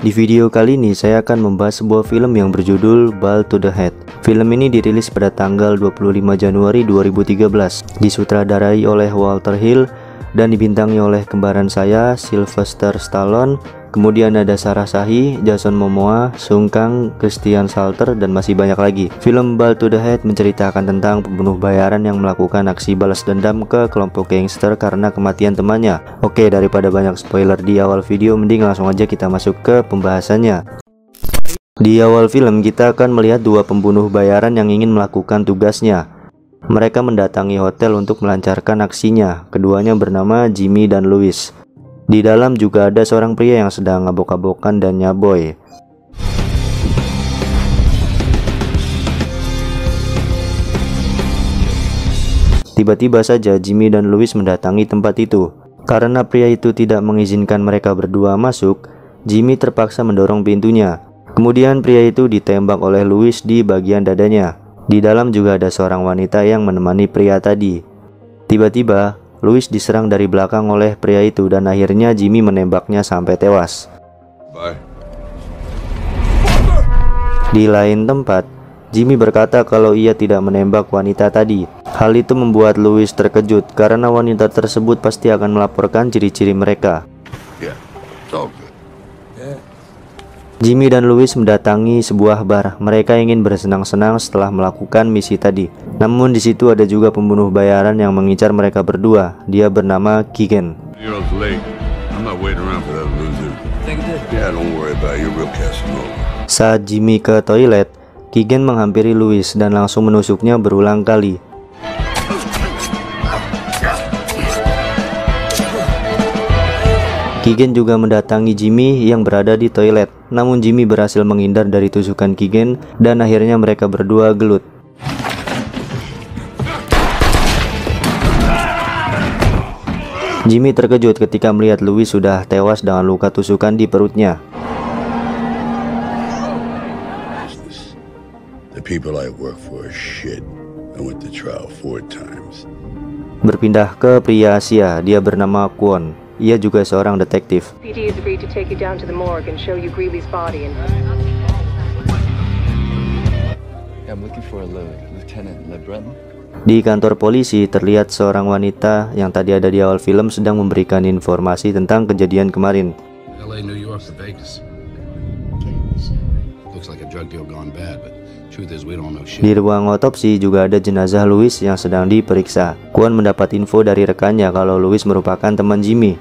Di video kali ini saya akan membahas sebuah film yang berjudul Ball to the Head. Film ini dirilis pada tanggal 25 Januari 2013, disutradarai oleh Walter Hill dan dibintangi oleh kembaran saya, Sylvester Stallone. Kemudian ada Sarah Shahi, Jason Momoa, Sung Kang, Christian Slater, dan masih banyak lagi. Film Ball to the Head menceritakan tentang pembunuh bayaran yang melakukan aksi balas dendam ke kelompok gangster karena kematian temannya. Oke, daripada banyak spoiler di awal video, mending langsung aja kita masuk ke pembahasannya. Di awal film kita akan melihat dua pembunuh bayaran yang ingin melakukan tugasnya. Mereka mendatangi hotel untuk melancarkan aksinya. Keduanya bernama Jimmy dan Louis. Di dalam juga ada seorang pria yang sedang ngabok-ngabokan dan nyaboy. Tiba-tiba saja Jimmy dan Louis mendatangi tempat itu. Karena pria itu tidak mengizinkan mereka berdua masuk, Jimmy terpaksa mendorong pintunya. Kemudian pria itu ditembak oleh Louis di bagian dadanya. Di dalam juga ada seorang wanita yang menemani pria tadi. Tiba-tiba Louis diserang dari belakang oleh pria itu dan akhirnya Jimmy menembaknya sampai tewas. Di lain tempat, Jimmy berkata kalau ia tidak menembak wanita tadi. Hal itu membuat Louis terkejut karena wanita tersebut pasti akan melaporkan ciri-ciri mereka. Jimmy dan Louis mendatangi sebuah bar. Mereka ingin bersenang-senang setelah melakukan misi tadi. Namun di situ ada juga pembunuh bayaran yang mengincar mereka berdua. Dia bernama Keegan. Saat Jimmy ke toilet, Keegan menghampiri Louis dan langsung menusuknya berulang kali. Keegan juga mendatangi Jimmy yang berada di toilet. Namun Jimmy berhasil menghindar dari tusukan Keegan dan akhirnya mereka berdua gelut. Jimmy terkejut ketika melihat Louis sudah tewas dengan luka tusukan di perutnya. Berpindah ke pria Asia, dia bernama Kwon. Ia juga seorang detektif. Di kantor polisi terlihat seorang wanita yang tadi ada di awal film sedang memberikan informasi tentang kejadian kemarin. Di ruang otopsi juga ada jenazah Louis yang sedang diperiksa. Kwon mendapat info dari rekannya kalau Louis merupakan teman Jimmy.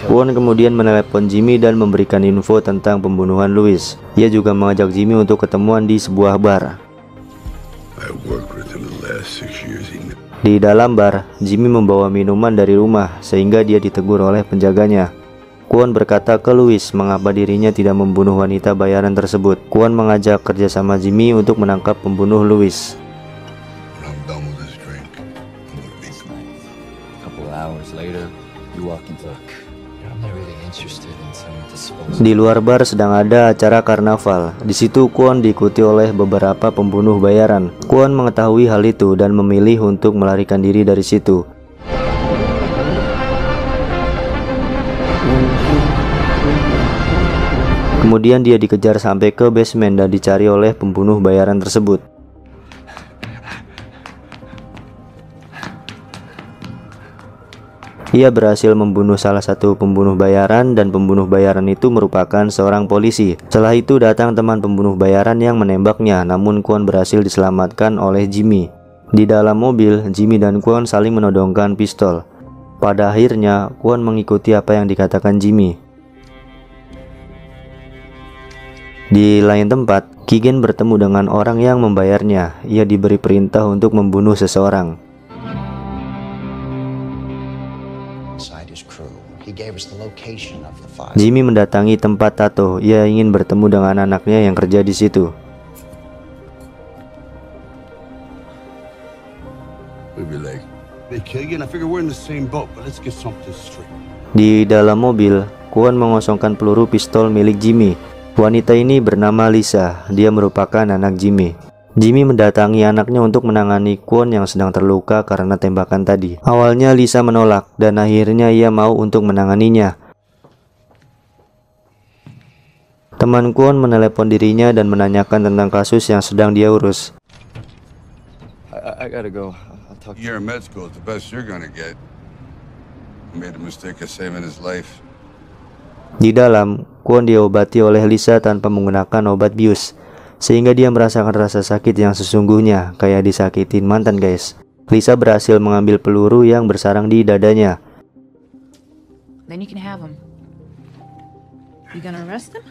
Kwon kemudian menelepon Jimmy dan memberikan info tentang pembunuhan Louis. Ia juga mengajak Jimmy untuk ketemuan di sebuah bar. Di dalam bar, Jimmy membawa minuman dari rumah sehingga dia ditegur oleh penjaganya. Kwon berkata ke Louis mengapa dirinya tidak membunuh wanita bayaran tersebut. Kwon mengajak kerjasama Jimmy untuk menangkap pembunuh Louis. Di luar bar sedang ada acara karnaval. Di situ Kwon diikuti oleh beberapa pembunuh bayaran. Kwon mengetahui hal itu dan memilih untuk melarikan diri dari situ. Kemudian dia dikejar sampai ke basement dan dicari oleh pembunuh bayaran tersebut. Ia berhasil membunuh salah satu pembunuh bayaran dan pembunuh bayaran itu merupakan seorang polisi. Setelah itu datang teman pembunuh bayaran yang menembaknya, namun Kwon berhasil diselamatkan oleh Jimmy. Di dalam mobil, Jimmy dan Kwon saling menodongkan pistol. Pada akhirnya, Kwon mengikuti apa yang dikatakan Jimmy. Di lain tempat, Keegan bertemu dengan orang yang membayarnya. Ia diberi perintah untuk membunuh seseorang. Jimmy mendatangi tempat tato. Ia ingin bertemu dengan anaknya yang kerja di situ. Di dalam mobil, Kwon mengosongkan peluru pistol milik Jimmy. Wanita ini bernama Lisa. Dia merupakan anak Jimmy. Jimmy mendatangi anaknya untuk menangani Kwon yang sedang terluka karena tembakan tadi. Awalnya Lisa menolak dan akhirnya ia mau untuk menanganinya. Teman Kwon menelepon dirinya dan menanyakan tentang kasus yang sedang dia urus. I gotta go. I'll talk to you. You're in med school. It's the best you're gonna get. You made the mistake of saving his life. Di dalam, Kwon diobati oleh Lisa tanpa menggunakan obat bius, sehingga dia merasakan rasa sakit yang sesungguhnya, kayak disakitin mantan guys. Lisa berhasil mengambil peluru yang bersarang di dadanya. Then you can have him. You gonna arrest him?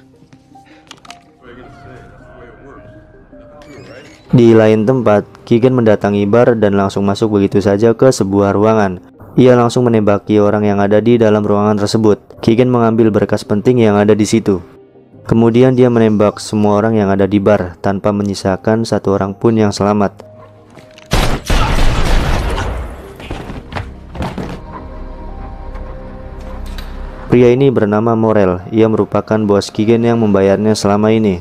Di lain tempat, Keegan mendatangi bar dan langsung masuk begitu saja ke sebuah ruangan. Ia langsung menembaki orang yang ada di dalam ruangan tersebut. Keegan mengambil berkas penting yang ada di situ. Kemudian dia menembak semua orang yang ada di bar tanpa menyisakan satu orang pun yang selamat. Pria ini bernama Morel. Ia merupakan bos Keegan yang membayarnya selama ini.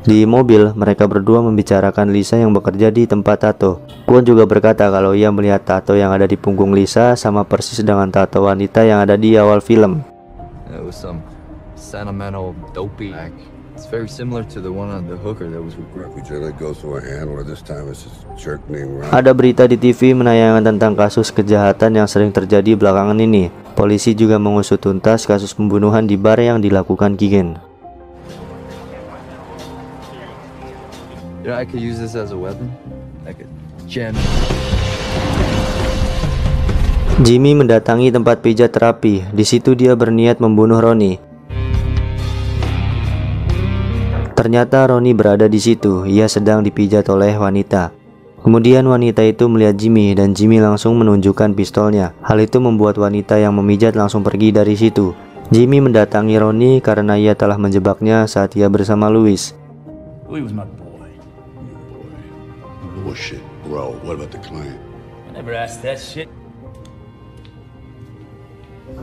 Di mobil, mereka berdua membicarakan Lisa yang bekerja di tempat tato. Kwon juga berkata kalau ia melihat tato yang ada di punggung Lisa sama persis dengan tato wanita yang ada di awal film. It was some sentimental dopey act. It's very similar to the one on the hooker that was recruited. We generally go through a handler. This time it's just a jerk named Ron. Ada berita di TV menayangkan tentang kasus kejahatan yang sering terjadi belakangan ini. Polisi juga mengusut tuntas kasus pembunuhan di bar yang dilakukan Keegan. You know, I could use this as a weapon. I could jam. Jimmy mendatangi tempat pijat terapi. Di situ dia berniat membunuh Ronnie. Ternyata Ronnie berada di situ. Ia sedang dipijat oleh wanita. Kemudian wanita itu melihat Jimmy dan Jimmy langsung menunjukkan pistolnya. Hal itu membuat wanita yang memijat langsung pergi dari situ. Jimmy mendatangi Ronnie karena ia telah menjebaknya saat ia bersama Louis. Louis was my boy. Bullshit, bro. What about the client? I never asked that shit.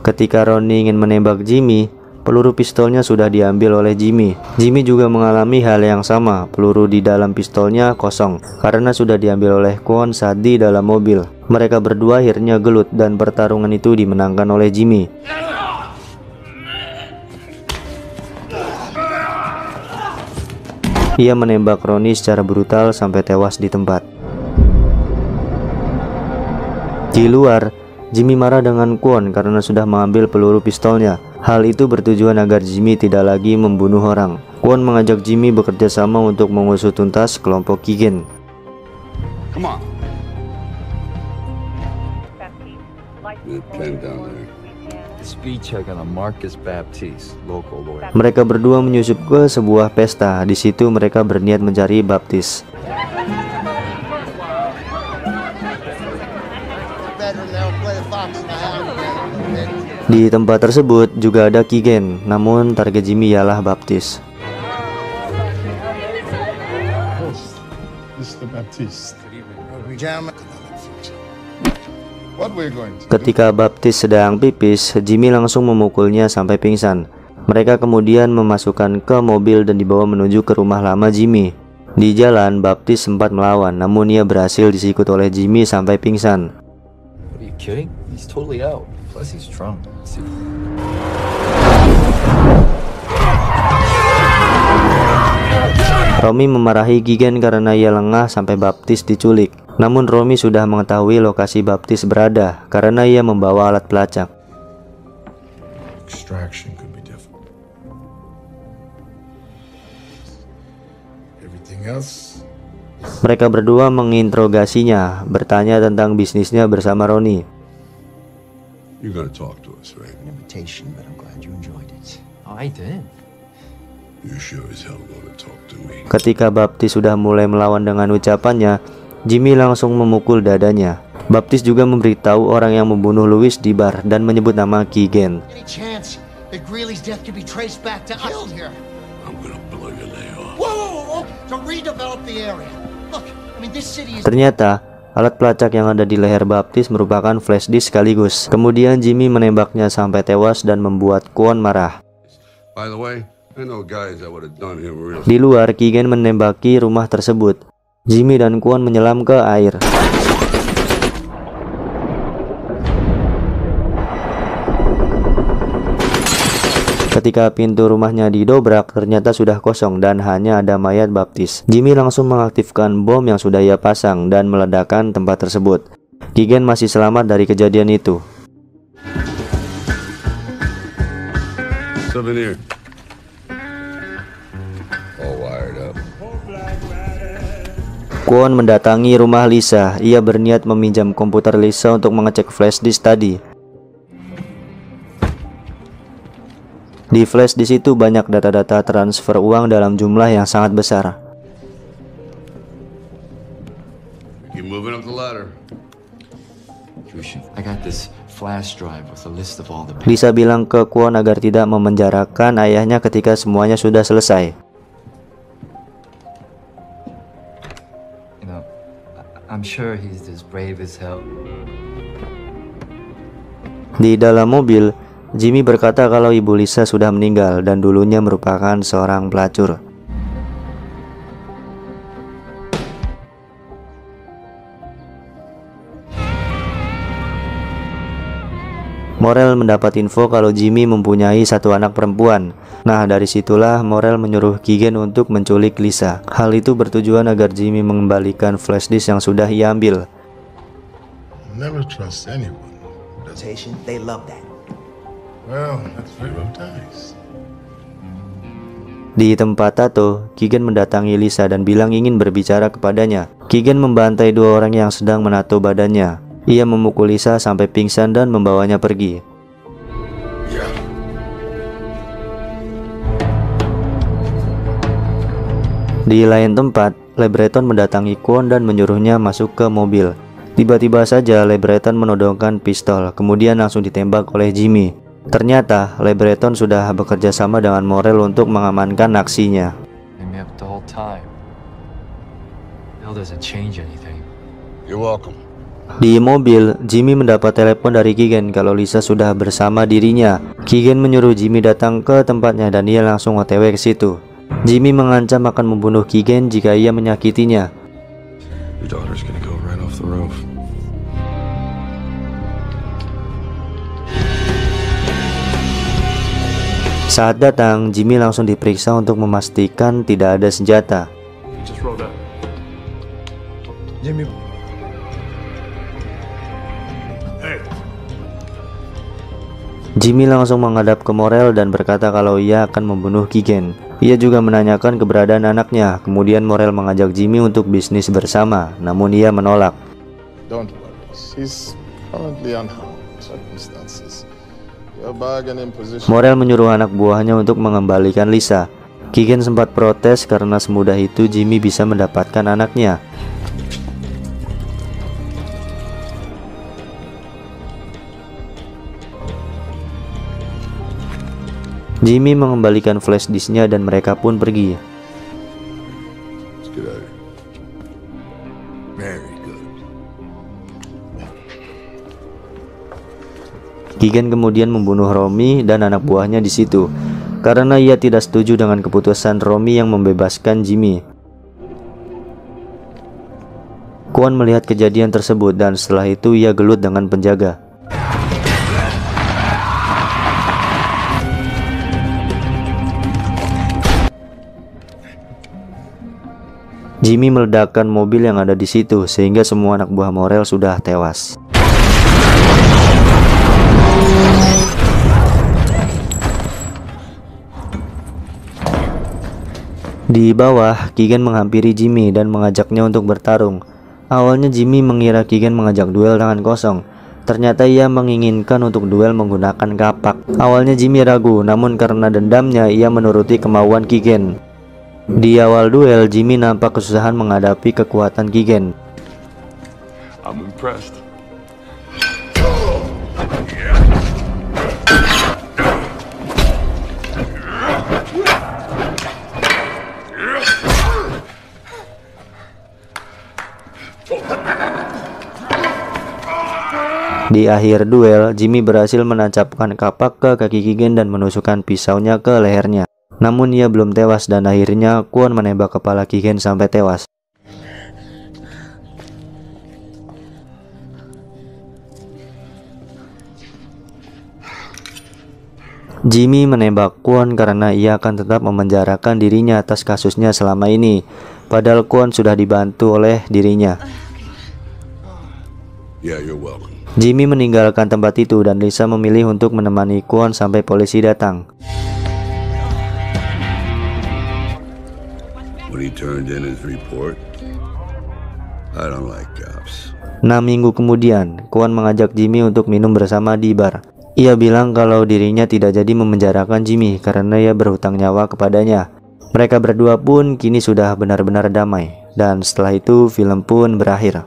Ketika Ronnie ingin menembak Jimmy, peluru pistolnya sudah diambil oleh Jimmy. Jimmy juga mengalami hal yang sama. Peluru di dalam pistolnya kosong karena sudah diambil oleh Kwon saat di dalam mobil. Mereka berdua akhirnya gelut dan pertarungan itu dimenangkan oleh Jimmy. Ia menembak Ronnie secara brutal sampai tewas di tempat. Di luar, Jimmy marah dengan Kwon karena sudah mengambil peluru pistolnya. Hal itu bertujuan agar Jimmy tidak lagi membunuh orang. Kwon mengajak Jimmy bekerja sama untuk mengusut tuntas kelompok Keegan. Come on. The pen down there. Speed check on a Marcus Baptiste, local lawyer. Mereka berdua menyusup ke sebuah pesta. Di situ mereka berniat mencari Baptiste. Di tempat tersebut juga ada Keegan, namun target Jimmy ialah Baptiste. Ketika Baptiste sedang pipis, Jimmy langsung memukulnya sampai pingsan. Mereka kemudian memasukkan ke mobil dan dibawa menuju ke rumah lama Jimmy. Di jalan, Baptiste sempat melawan, namun ia berhasil disikut oleh Jimmy sampai pingsan. Are you kidding? He's totally out. Plus he's drunk. Romy memarahi Keegan karena ia lengah sampai Baptiste diculik. Namun Romy sudah mengetahui lokasi Baptiste berada karena ia membawa alat pelacak. Extraction could be difficult. Everything else. Mereka berdua menginterogasinya, bertanya tentang bisnisnya bersama Ronnie. You're gonna talk to us, right? An invitation, but I'm glad you enjoyed it. Oh, I did. You sure as hell gonna talk to me. Ketika Baptiste sudah mulai melawan dengan ucapannya, Jimmy langsung memukul dadanya. Baptiste juga memberitahu orang yang membunuh Louis di bar dan menyebut nama Keegan. Any chance that Greeley's death could be traced back to us here? I'm gonna blow your leg off. Whoa! To redevelop the area. Look, I mean this city is. Ternyata alat pelacak yang ada di leher Baptiste merupakan flash disk sekaligus. Kemudian Jimmy menembaknya sampai tewas dan membuat Kwon marah. By the way, I know guys that would have done him real. Di luar, Keegan menembaki rumah tersebut. Jimmy dan Kwon menyelam ke air. Ketika pintu rumahnya didobrak, ternyata sudah kosong dan hanya ada mayat baptis. Jimmy langsung mengaktifkan bom yang sudah ia pasang dan meledakkan tempat tersebut. Keegan masih selamat dari kejadian itu. Souvenir. All wired up. Kwon mendatangi rumah Lisa. Ia berniat meminjam komputer Lisa untuk mengecek flash disk tadi. Di flash disk itu banyak data-data transfer uang dalam jumlah yang sangat besar. Keep moving up the ladder. Jushin, I got this flash drive with a list of all the... Lisa bilang ke Kwon agar tidak memenjarakan ayahnya ketika semuanya sudah selesai. You know, I'm sure he's as brave as hell. Di dalam mobil, Jimmy berkata kalau ibu Lisa sudah meninggal dan dulunya merupakan seorang pelacur. Morel mendapat info kalau Jimmy mempunyai satu anak perempuan. Nah, dari situlah Morel menyuruh Keegan untuk menculik Lisa. Hal itu bertujuan agar Jimmy mengembalikan flash disk yang sudah ia ambil. Never trust anyone. They love that. Well, that's very nice. Di tempat tato, Keegan mendatangi Lisa dan bilang ingin berbicara kepadanya. Keegan membantai dua orang yang sedang menato badannya. Ia memukul Lisa sampai pingsan dan membawanya pergi. Di lain tempat, LeBreton mendatangi Kwon dan menyuruhnya masuk ke mobil. Tiba-tiba saja LeBreton menodongkan pistol, kemudian langsung ditembak oleh Jimmy. Ternyata LeBreton sudah bekerja sama dengan Morel untuk mengamankan aksinya. You're welcome. Di mobil, Jimmy mendapat telepon dari Keegan kalau Lisa sudah bersama dirinya. Keegan menyuruh Jimmy datang ke tempatnya dan ia langsung OTW ke situ. Jimmy mengancam akan membunuh Keegan jika ia menyakitinya. Your daughter's gonna go right off the roof. Saat datang, Jimmy langsung diperiksa untuk memastikan tidak ada senjata. Jimmy. Jimmy langsung menghadap ke Morel dan berkata kalau ia akan membunuh Keegan. Ia juga menanyakan keberadaan anaknya. Kemudian Morel mengajak Jimmy untuk bisnis bersama, namun ia menolak. Don't worry, she's currently unharmed circumstances. Your bargaining position. Morel menyuruh anak buahnya untuk mengembalikan Lisa. Keegan sempat protes karena semudah itu Jimmy bisa mendapatkan anaknya. Jimmy mengembalikan flash disknya dan mereka pun pergi. Let's get out of here. Very good. Keegan kemudian membunuh Romy dan anak buahnya di situ karena ia tidak setuju dengan keputusan Romy yang membebaskan Jimmy. Kwon melihat kejadian tersebut dan setelah itu ia gelut dengan penjaga. Jimmy meledakkan mobil yang ada di situ sehingga semua anak buah Morel sudah tewas. Di bawah, Keegan menghampiri Jimmy dan mengajaknya untuk bertarung. Awalnya Jimmy mengira Keegan mengajak duel tangan kosong. Ternyata ia menginginkan untuk duel menggunakan kapak. Awalnya Jimmy ragu, namun karena dendamnya ia menuruti kemauan Keegan. Di awal duel, Jimmy nampak kesusahan menghadapi kekuatan Keegan. I'm impressed. Di akhir duel, Jimmy berhasil menancapkan kapak ke kaki Keegan dan menusukkan pisaunya ke lehernya. Namun ia belum tewas dan akhirnya Kwon menembak kepala Ki-gen sampai tewas. Jimmy menembak Kwon karena ia akan tetap memenjarakan dirinya atas kasusnya selama ini. Padahal Kwon sudah dibantu oleh dirinya. Yeah, you're welcome. Jimmy meninggalkan tempat itu dan Lisa memilih untuk menemani Kwon sampai polisi datang. When he turned in his report, I don't like cops. 6 minggu kemudian, Kwon mengajak Jimmy untuk minum bersama di bar. Ia bilang kalau dirinya tidak jadi memenjarakan Jimmy karena ia berhutang nyawa kepadanya. Mereka berdua pun kini sudah benar-benar damai. Dan setelah itu film pun berakhir.